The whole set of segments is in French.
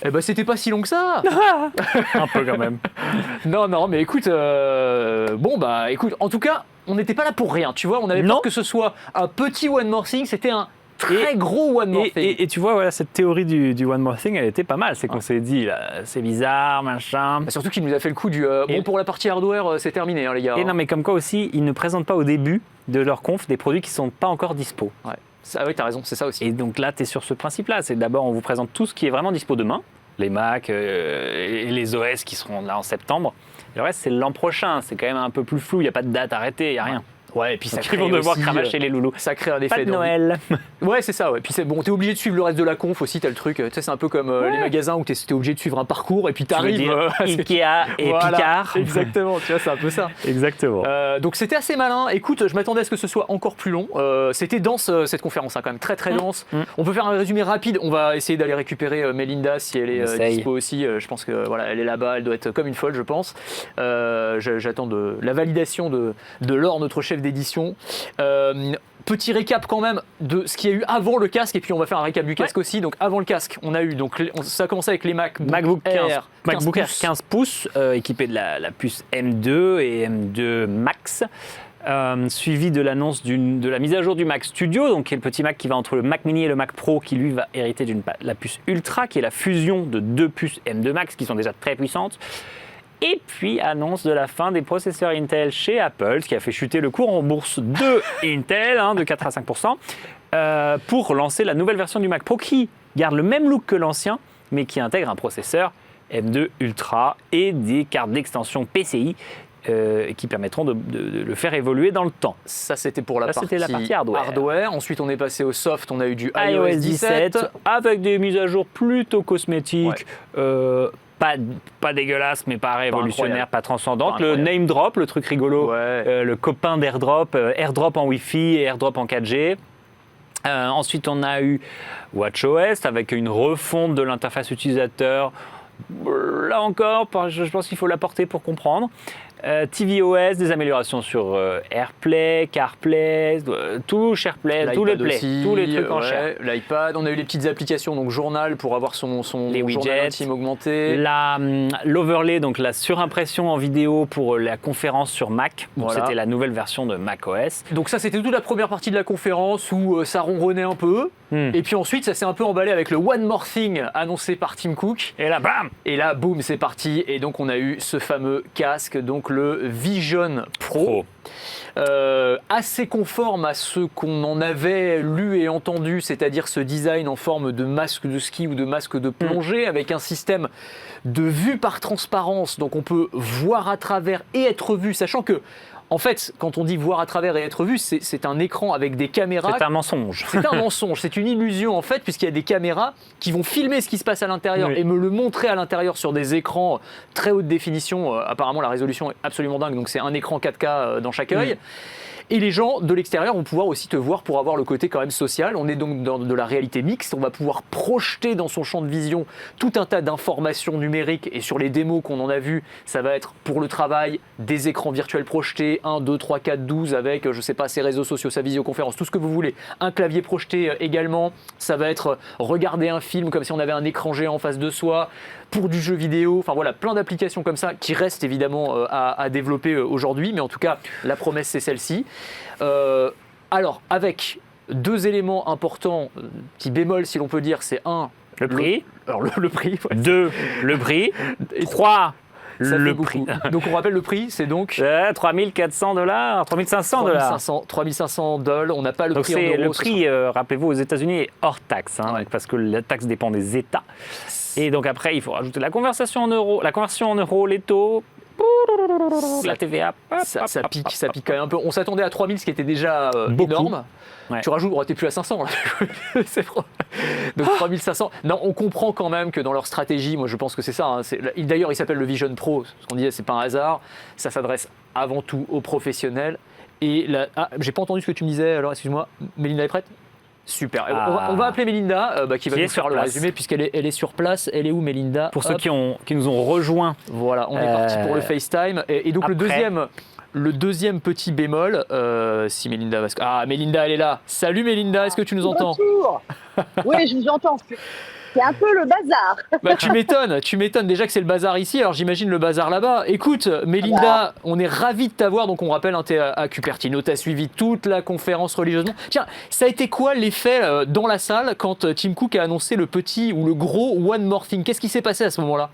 Eh ben, c'était pas si long que ça. Un peu quand même. Non, mais écoute, écoute, en tout cas, on n'était pas là pour rien, tu vois. On avait peur que ce soit un petit One More Thing, c'était un très gros One More Thing. Et tu vois, voilà, cette théorie du One More Thing, elle était pas mal. C'est qu'on s'est dit, là, c'est bizarre, machin. Bah, surtout qu'il nous a fait le coup du pour la partie hardware, c'est terminé, hein, les gars. Et non, mais comme quoi aussi, ils ne présentent pas au début de leur conf des produits qui sont pas encore dispo. Ouais. Oui, t'as raison, c'est ça aussi. Et donc là, tu es sur ce principe-là. C'est d'abord, on vous présente tout ce qui est vraiment dispo demain, les Mac et les OS qui seront là en septembre. Et le reste, c'est l'an prochain. C'est quand même un peu plus flou. Il n'y a pas de date arrêtée, il n'y a rien. Ouais, et puis ça Ils vont devoir cravacher les loulous. Ça crée un effet pas de Noël. Ouais, c'est ça. Ouais. Puis c'est bon, t'es obligé de suivre le reste de la conf aussi. T'as le truc. Tu sais, c'est un peu comme les magasins où t'es obligé de suivre un parcours et puis t'arrives. Ikea et Picard. Exactement. Tu vois, c'est un peu ça. Exactement. Donc c'était assez malin. Écoute, je m'attendais à ce que ce soit encore plus long. C'était dense cette conférence, hein, quand même très très dense. On peut faire un résumé rapide. On va essayer d'aller récupérer Melinda si elle est dispo aussi. Je pense que voilà, elle est là-bas. Elle doit être comme une folle, je pense. J'attends la validation de Laure, notre chef d'édition. Petit récap quand même de ce qu'il y a eu avant le casque et puis on va faire un récap du casque aussi. Donc avant le casque, on a eu ça a commencé avec les MacBook Air 15 pouces équipés de la puce M2 et M2 Max. Suivi de l'annonce de la mise à jour du Mac Studio, donc qui est le petit Mac qui va entre le Mac Mini et le Mac Pro, qui lui va hériter de la puce Ultra, qui est la fusion de deux puces M2 Max qui sont déjà très puissantes. Et puis, annonce de la fin des processeurs Intel chez Apple, ce qui a fait chuter le cours en bourse de Intel, de 4 à 5%, pour lancer la nouvelle version du Mac Pro qui garde le même look que l'ancien, mais qui intègre un processeur M2 Ultra et des cartes d'extension PCI qui permettront de le faire évoluer dans le temps. Ça, c'était pour la partie hardware. Ensuite, on est passé au soft, on a eu du iOS 17 avec des mises à jour plutôt cosmétiques. Ouais. Pas dégueulasse, mais pas révolutionnaire, pas transcendante. Le name drop, le truc rigolo, le copain d'AirDrop, AirDrop en Wi-Fi et AirDrop en 4G. Ensuite, on a eu WatchOS avec une refonte de l'interface utilisateur. Là encore, je pense qu'il faut la porter pour comprendre. tvOS, des améliorations sur AirPlay, CarPlay, tout SharePlay, tous les Play, tous les trucs en Share. L'iPad, on a eu les petites applications, donc Journal pour avoir son journal intime augmenté. L'overlay, donc la surimpression en vidéo pour la conférence sur Mac. Voilà. C'était la nouvelle version de macOS. Donc ça, c'était toute la première partie de la conférence où ça ronronnait un peu. Et puis ensuite, ça s'est un peu emballé avec le One More Thing annoncé par Tim Cook. Et là, bam! Et là, boum, c'est parti. Et donc, on a eu ce fameux casque, donc le Vision Pro. Assez conforme à ce qu'on en avait lu et entendu, c'est-à-dire ce design en forme de masque de ski ou de masque de plongée avec un système de vue par transparence. Donc, on peut voir à travers et être vu, sachant que en fait, quand on dit voir à travers et être vu, c'est un écran avec des caméras. C'est un mensonge. C'est un mensonge, c'est une illusion en fait, puisqu'il y a des caméras qui vont filmer ce qui se passe à l'intérieur et me le montrer à l'intérieur sur des écrans très haute définition. Apparemment, la résolution est absolument dingue, donc c'est un écran 4K dans chaque œil. Et les gens de l'extérieur vont pouvoir aussi te voir pour avoir le côté quand même social. On est donc dans de la réalité mixte. On va pouvoir projeter dans son champ de vision tout un tas d'informations numériques. Et sur les démos qu'on en a vues, ça va être pour le travail, des écrans virtuels projetés, 1, 2, 3, 4, 12 avec, je sais pas, ses réseaux sociaux, sa visioconférence, tout ce que vous voulez. Un clavier projeté également. Ça va être regarder un film comme si on avait un écran géant en face de soi. Pour du jeu vidéo, enfin voilà, plein d'applications comme ça qui restent évidemment à développer aujourd'hui. Mais en tout cas, la promesse, c'est celle-ci. Alors, avec deux éléments importants, petit bémol si l'on peut dire, c'est un, le prix. Le prix. Ouais. 2, le prix. Et 3, le prix. Donc on rappelle le prix, c'est donc $3 400, $3 500. $3 500, on n'a pas le donc prix en euros. Le prix, rappelez-vous, aux États-Unis est hors taxe, parce que la taxe dépend des États. Et donc après, il faut rajouter la conversion en euros, les taux. La TVA. Ça pique quand même un peu. On s'attendait à 3000, ce qui était déjà énorme. Ouais. Tu rajoutes, t'es plus à 500 là. Donc 3500. Non, on comprend quand même que dans leur stratégie, moi je pense que c'est ça. D'ailleurs, il s'appelle le Vision Pro. Ce qu'on disait, c'est pas un hasard. Ça s'adresse avant tout aux professionnels. Et j'ai pas entendu ce que tu me disais. Alors, excuse-moi. Mélinda est prête ? Super. On va appeler Mélinda, qui va nous faire le résumé, puisqu'elle est sur place. Elle est où, Mélinda ? Pour ceux qui nous ont rejoints. Voilà, on est parti pour le FaceTime. Et donc, le deuxième petit bémol, si Mélinda va... Mélinda, elle est là. Salut Mélinda, est-ce que tu nous entends ? Bonjour. Oui, je vous entends. c'est un peu le bazar. Bah, tu m'étonnes déjà que c'est le bazar ici, alors j'imagine le bazar là-bas. Écoute, Mélinda, on est ravis de t'avoir, donc on rappelle, hein, t'es à Cupertino, t'as suivi toute la conférence religieusement. Tiens, ça a été quoi l'effet dans la salle quand Tim Cook a annoncé le petit ou le gros One More Thing? Qu'est-ce qui s'est passé à ce moment-là?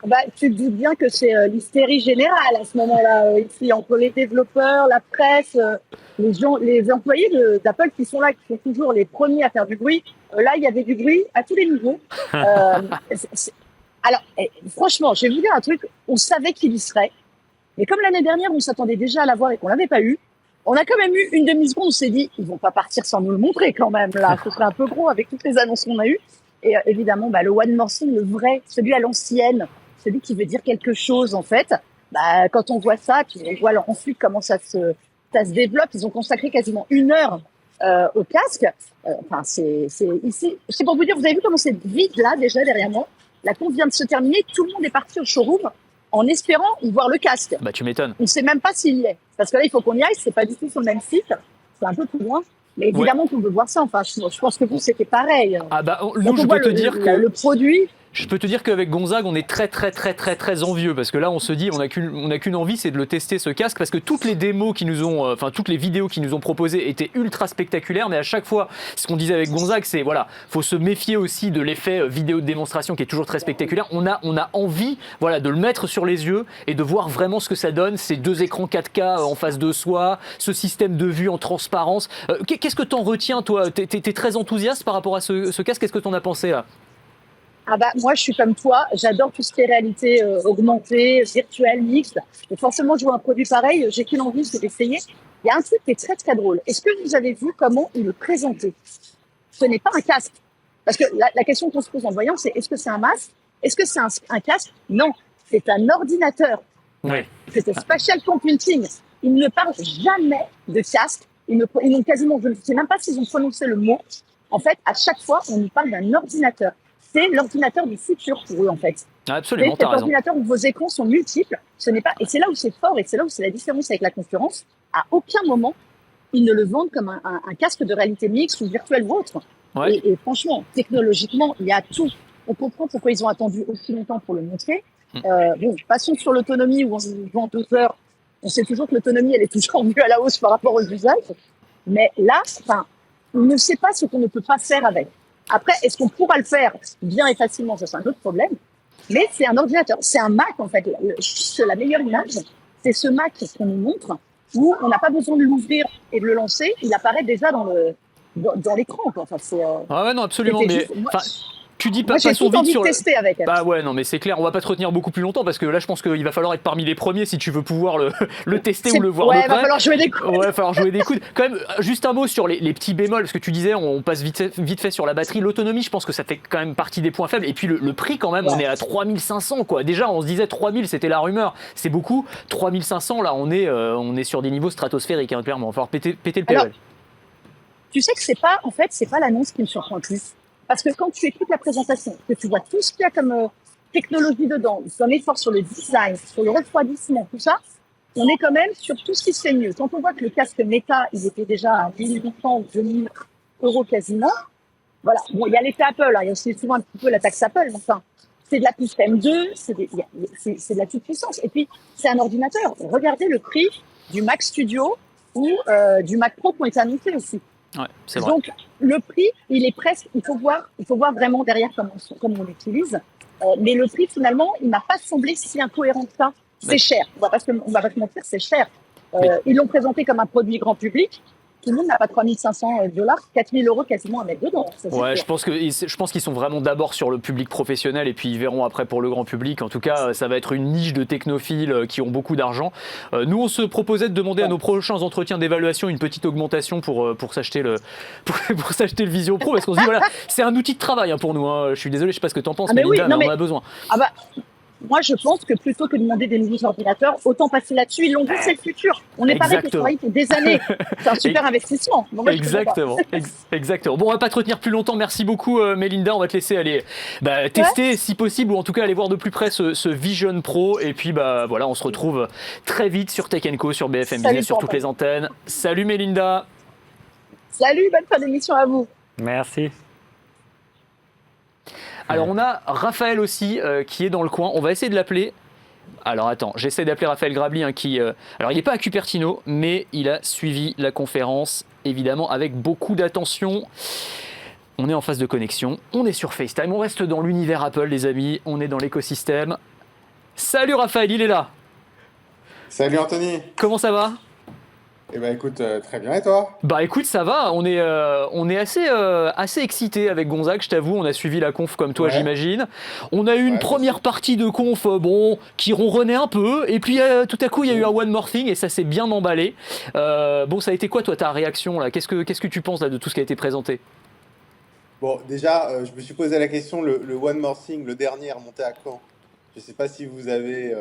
Bah, tu te doutes bien que c'est l'hystérie générale à ce moment-là, ici, entre les développeurs, la presse, les employés d'Apple qui sont là, qui sont toujours les premiers à faire du bruit. Là, il y avait du bruit à tous les niveaux. Alors, franchement, je vais vous dire un truc, on savait qu'il y serait, mais comme l'année dernière, on s'attendait déjà à l'avoir et qu'on l'avait pas eu, on a quand même eu une demi-seconde, on s'est dit, ils vont pas partir sans nous le montrer quand même, là, ce serait un peu gros avec toutes les annonces qu'on a eues. Et évidemment, le One More Thing, le vrai, celui à l'ancienne, celui qui veut dire quelque chose, en fait, quand on voit ça, puis on voit ensuite comment ça se développe, ils ont consacré quasiment 1 heure au casque. Enfin, c'est ici. C'est pour vous dire, vous avez vu comment c'est vide là, déjà, derrière moi. La conf vient de se terminer, tout le monde est parti au showroom en espérant y voir le casque. Bah, tu m'étonnes. On ne sait même pas s'il y est. Parce que là, il faut qu'on y aille, c'est pas du tout sur le même site, c'est un peu plus loin. Mais évidemment qu'on veut voir ça. Enfin, je pense que vous, c'était pareil. Ah bah, nous, je peux te dire que le produit. Je peux te dire qu'avec Gonzague, on est très envieux parce que là, on se dit, on n'a qu'une envie, c'est de le tester ce casque parce que toutes les démos qui nous ont, toutes les vidéos qui nous ont proposées étaient ultra spectaculaires, mais à chaque fois, ce qu'on disait avec Gonzague, c'est voilà, faut se méfier aussi de l'effet vidéo de démonstration qui est toujours très spectaculaire. On a envie, voilà, de le mettre sur les yeux et de voir vraiment ce que ça donne, ces 2 écrans 4K en face de soi, ce système de vue en transparence. Qu'est-ce que t'en retiens, toi? T'es très enthousiaste par rapport à ce casque. Qu'est-ce que t'en as pensé là? Ah moi je suis comme toi, j'adore tout ce qui est réalité augmentée, virtuelle, mixte. Et forcément, je vois un produit pareil, j'ai qu'une envie, c'est d'essayer. Il y a un truc qui est très drôle. Est-ce que vous avez vu comment il le présentait? Ce n'est pas un casque. Parce que la question qu'on se pose en le voyant, c'est est-ce que c'est un masque? Est-ce que c'est un casque? Non, c'est un ordinateur. Oui. C'est un spatial computing. Ils ne parlent jamais de casque. Ils n'ont quasiment, je ne sais même pas s'ils ont prononcé le mot. En fait, à chaque fois, on nous parle d'un ordinateur. C'est l'ordinateur du futur pour eux, en fait. Absolument, c'est l'ordinateur où vos écrans sont multiples. Ce n'est pas, et c'est là où c'est fort, et c'est là où c'est la différence avec la concurrence. À aucun moment, ils ne le vendent comme un casque de réalité mixte ou virtuelle ou autre. Ouais. Et franchement, technologiquement, il y a tout. On comprend pourquoi ils ont attendu aussi longtemps pour le montrer. Passons sur l'autonomie où on vend 12 heures. On sait toujours que l'autonomie, elle est toujours vue à la hausse par rapport aux usages. Mais là, on ne sait pas ce qu'on ne peut pas faire avec. Après, est-ce qu'on pourra le faire bien et facilement? Ça, c'est un autre problème. Mais c'est un ordinateur. C'est un Mac, en fait. La meilleure image, c'est ce Mac qu'on nous montre où on n'a pas besoin de l'ouvrir et de le lancer. Il apparaît déjà dans l'écran. Enfin, ah ouais, non, absolument. Mais tu dis pas moi, j'ai passons tout envie vite sur de tester avec elle. Bah ouais, non, mais c'est clair, on va pas te retenir beaucoup plus longtemps parce que là, je pense qu'il va falloir être parmi les premiers si tu veux pouvoir le tester ou le voir de près. Ouais, va falloir jouer des coudes. Ouais, va falloir jouer des coudes. Quand même, juste un mot sur les petits bémols, parce que tu disais, on passe vite fait sur la batterie. L'autonomie, je pense que ça fait quand même partie des points faibles. Et puis le prix, quand même, on est à 3500, quoi. Déjà, on se disait 3000, c'était la rumeur. C'est beaucoup. 3500, là, on est sur des niveaux stratosphériques, hein, clairement. Il va falloir péter le PL. Alors, tu sais que c'est pas l'annonce qui me surprend le plus. Parce que quand tu écoutes la présentation, que tu vois tout ce qu'il y a comme technologie dedans, un effort sur le design, sur le refroidissement, tout ça, on est quand même sur tout ce qui se fait mieux. Quand on voit que le casque Meta, il était déjà à 1800 ou 2000 euros quasiment, voilà. Bon, il y a l'effet Apple, hein, il y a aussi souvent un petit peu la taxe Apple, enfin, c'est de la puce M2, c'est de la toute puissance. Et puis, c'est un ordinateur. Regardez le prix du Mac Studio ou du Mac Pro qui ont été annoncés aussi. Ouais, c'est vrai. Donc, le prix, il est presque, il faut voir vraiment derrière comment on l'utilise. Mais le prix, finalement, il m'a pas semblé si incohérent que ça. C'est cher. On va pas se mentir, c'est cher. Ils l'ont présenté comme un produit grand public. Tout le monde n'a pas 3500 $, 4000 € quasiment à mettre dedans. Ça, ouais, je pense qu'ils sont vraiment d'abord sur le public professionnel et puis ils verront après pour le grand public. En tout cas, ça va être une niche de technophiles qui ont beaucoup d'argent. Nous, on se proposait de demander à nos prochains entretiens d'évaluation une petite augmentation pour s'acheter le Vision Pro parce qu'on se dit voilà, c'est un outil de travail hein, pour nous. Hein. Je suis désolé, je sais pas ce que tu en penses, mais Linda, on en a besoin. Ah bah. Moi, je pense que plutôt que de demander des nouveaux ordinateurs, autant passer là-dessus. Ils l'ont dit, c'est le futur. On est pareil pour travailler pour des années. C'est un super investissement. Donc, moi, exactement. Bon, on va pas te retenir plus longtemps. Merci beaucoup, Mélinda. On va te laisser aller tester si possible ou en tout cas aller voir de plus près ce Vision Pro. Et puis, voilà, on se retrouve très vite sur Tech & Co, sur BFM Business, sur toutes les antennes. Salut, Mélinda. Salut, bonne fin d'émission à vous. Merci. Alors on a Raphaël aussi qui est dans le coin. On va essayer de l'appeler. Alors attends, j'essaie d'appeler Raphaël Grabli qui... alors il n'est pas à Cupertino, mais il a suivi la conférence évidemment avec beaucoup d'attention. On est en phase de connexion, on est sur FaceTime, on reste dans l'univers Apple les amis, on est dans l'écosystème. Salut Raphaël, il est là. Salut Anthony. Comment ça va ? Eh ben écoute, très bien, et toi? Bah écoute, ça va, on est assez excités avec Gonzague, je t'avoue, on a suivi la conf comme toi Ouais. j'imagine. On a eu une Ouais, première partie de conf qui ronronnait un peu, et puis tout à coup il y a eu un One More Thing et ça s'est bien emballé. Bon, ça a été quoi toi ta réaction là? Qu'est-ce que tu penses là, de tout ce qui a été présenté? Bon, déjà, je me suis posé la question, le One More Thing, le dernier, remonté à quand? Je sais pas si vous avez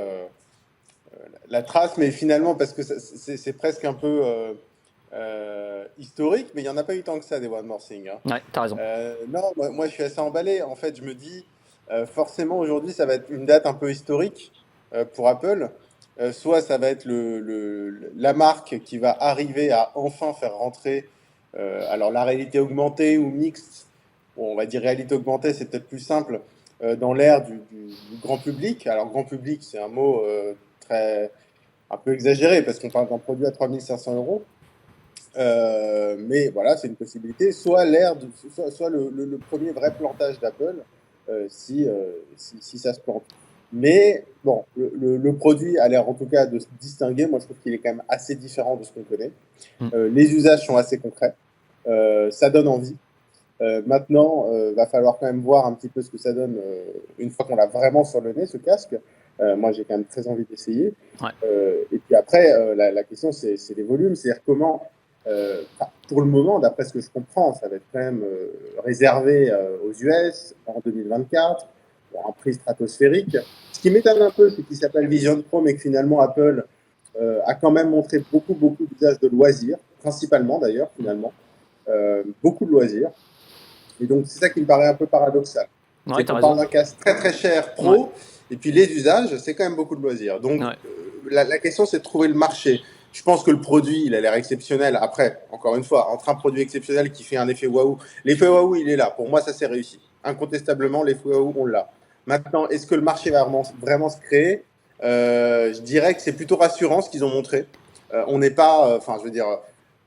la trace, mais finalement, parce que c'est presque un peu historique, mais il n'y en a pas eu tant que ça, des One More Thing, hein. Ouais, t'as raison. Non, moi, je suis assez emballé. En fait, je me dis, forcément, aujourd'hui, ça va être une date un peu historique pour Apple. Soit ça va être la marque qui va arriver à enfin faire rentrer alors la réalité augmentée ou mixte. Bon, on va dire réalité augmentée, c'est peut-être plus simple, dans l'ère du grand public. Alors, grand public, c'est un mot un peu exagéré parce qu'on parle d'un produit à 3500 euros. Mais voilà, c'est une possibilité. Soit soit le premier vrai plantage d'Apple, si ça se plante. Mais bon, le produit a l'air en tout cas de se distinguer. Moi, je trouve qu'il est quand même assez différent de ce qu'on connaît. Les usages sont assez concrets. Ça donne envie. Maintenant, va falloir quand même voir un petit peu ce que ça donne une fois qu'on l'a vraiment sur le nez, ce casque. Moi, j'ai quand même très envie d'essayer. Ouais. Et puis après, la question, c'est les volumes. C'est-à-dire comment, pour le moment, d'après ce que je comprends, ça va être quand même réservé aux US en 2024 pour un prix stratosphérique. Ce qui m'étonne un peu, c'est qu'il s'appelle Vision Pro, mais que finalement, Apple a quand même montré beaucoup d'usages de loisirs, principalement d'ailleurs, finalement. Beaucoup de loisirs. Et donc, c'est ça qui me paraît un peu paradoxal. Ouais, C'est t'as qu'on raison. parle d'un casque très cher pro, Ouais. et puis les usages, c'est quand même beaucoup de loisirs. Donc, Ouais. la question, c'est de trouver le marché. Je pense que le produit, il a l'air exceptionnel. Après, encore une fois, entre un produit exceptionnel qui fait un effet waouh, l'effet waouh, il est là. Pour moi, ça s'est réussi. Incontestablement, l'effet waouh, on l'a. Maintenant, est-ce que le marché va vraiment se créer? Je dirais que c'est plutôt rassurant ce qu'ils ont montré. On n'est pas, enfin, je veux dire,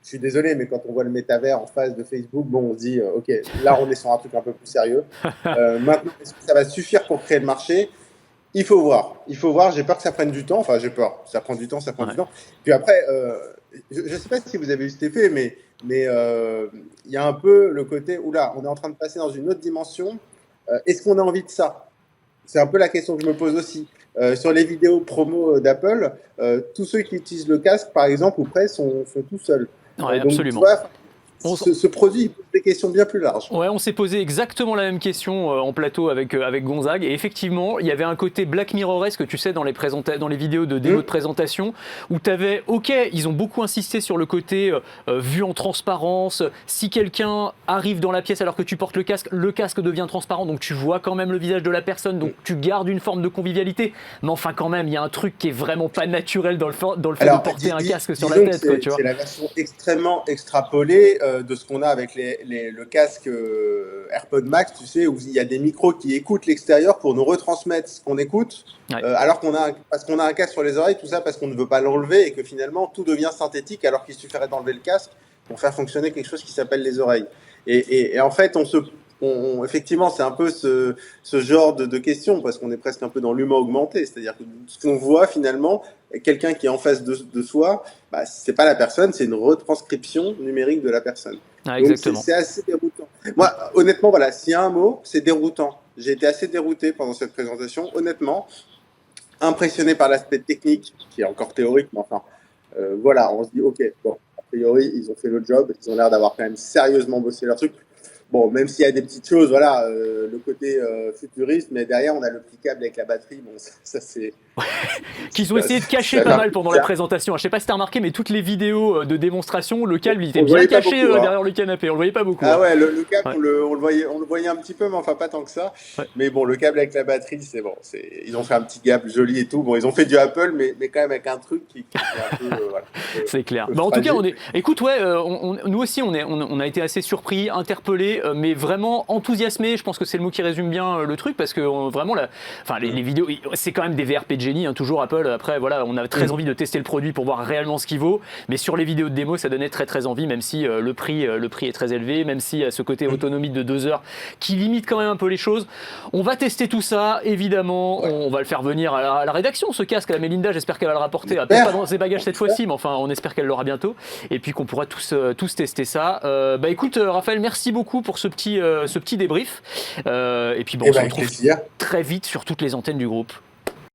je suis désolé, mais quand on voit le métavers en face de Facebook, bon, on se dit, ok, là, on est sur un truc un peu plus sérieux. Maintenant, est-ce que ça va suffire pour créer le marché? Il faut voir. J'ai peur que ça prenne du temps. Enfin, j'ai peur. Ça prend du temps. Ouais. Du temps. Puis après, je ne sais pas si vous avez eu cet effet, mais il y a un peu le côté, oula, on est en train de passer dans une autre dimension. Est-ce qu'on a envie de ça? C'est un peu la question que je me pose aussi. Sur les vidéos promo d'Apple, tous ceux qui utilisent le casque, par exemple, ou près, sont tout seuls. Ouais, Donc, absolument. tu vois, ce produit, il pose des questions bien plus larges. Ouais, on s'est posé exactement la même question en plateau avec Gonzague, et effectivement, il y avait un côté Black Mirroresque, tu sais, dans les vidéos de démo de présentation, où tu avais, ok, ils ont beaucoup insisté sur le côté vue en transparence. Si quelqu'un arrive dans la pièce alors que tu portes le casque devient transparent, donc tu vois quand même le visage de la personne, donc tu gardes une forme de convivialité. Mais enfin, quand même, il y a un truc qui est vraiment pas naturel dans le fait de porter un casque sur la tête, quoi, tu vois. C'est la version extrêmement extrapolée de ce qu'on a avec le casque AirPod Max, tu sais, où il y a des micros qui écoutent l'extérieur pour nous retransmettre ce qu'on écoute, Ouais. alors parce qu'on a un casque sur les oreilles, tout ça parce qu'on ne veut pas l'enlever et que finalement tout devient synthétique alors qu'il suffirait d'enlever le casque pour faire fonctionner quelque chose qui s'appelle les oreilles. Et en fait, effectivement, c'est un peu ce genre de questions, parce qu'on est presque un peu dans l'humain augmenté, c'est-à-dire que ce qu'on voit finalement, quelqu'un qui est en face de soi, bah, c'est pas la personne, c'est une retranscription numérique de la personne. Ah, Donc exactement. c'est assez déroutant. Moi, honnêtement, voilà, s'il y a un mot, c'est déroutant. J'ai été assez dérouté pendant cette présentation, honnêtement, impressionné par l'aspect technique, qui est encore théorique, mais enfin, voilà, on se dit, ok, bon, a priori, ils ont fait le job, ils ont l'air d'avoir quand même sérieusement bossé leur truc. Bon, même s'il y a des petites choses, voilà, le côté futuriste, mais derrière, on a le petit câble avec la batterie. Bon, ça qu'ils ont essayé de cacher pas mal pendant la présentation. Je sais pas si t'as remarqué, mais toutes les vidéos de démonstration, le câble il était bien caché derrière le canapé. On le voyait pas beaucoup. Ah ouais, le câble, on le voyait un petit peu, mais enfin pas tant que ça. Ouais. Mais bon, le câble avec la batterie, c'est bon. Ils ont fait un petit câble joli et tout. Bon, ils ont fait du Apple, mais quand même avec un truc qui est un peu. Voilà, c'est clair. En tout cas, écoute, ouais, nous aussi, on a été assez surpris, interpellés, mais vraiment enthousiasmés. Je pense que c'est le mot qui résume bien le truc, parce que vraiment, les vidéos, c'est quand même des VRP de génie, hein, toujours Apple. Après, voilà, on a très envie de tester le produit pour voir réellement ce qu'il vaut. Mais sur les vidéos de démo, ça donnait très très envie, même si le prix est très élevé, même s'il y a ce côté autonomie de 2 heures qui limite quand même un peu les choses. On va tester tout ça, évidemment. Ouais. On va le faire venir à la rédaction, ce casque. La Mélinda, j'espère qu'elle va le rapporter. Peut-être pas dans ses bagages cette fois-ci, mais enfin, on espère qu'elle l'aura bientôt. Et puis qu'on pourra tous tester ça. Écoute, Raphaël, merci beaucoup pour ce petit débrief. Et puis on se retrouve très vite sur toutes les antennes du groupe.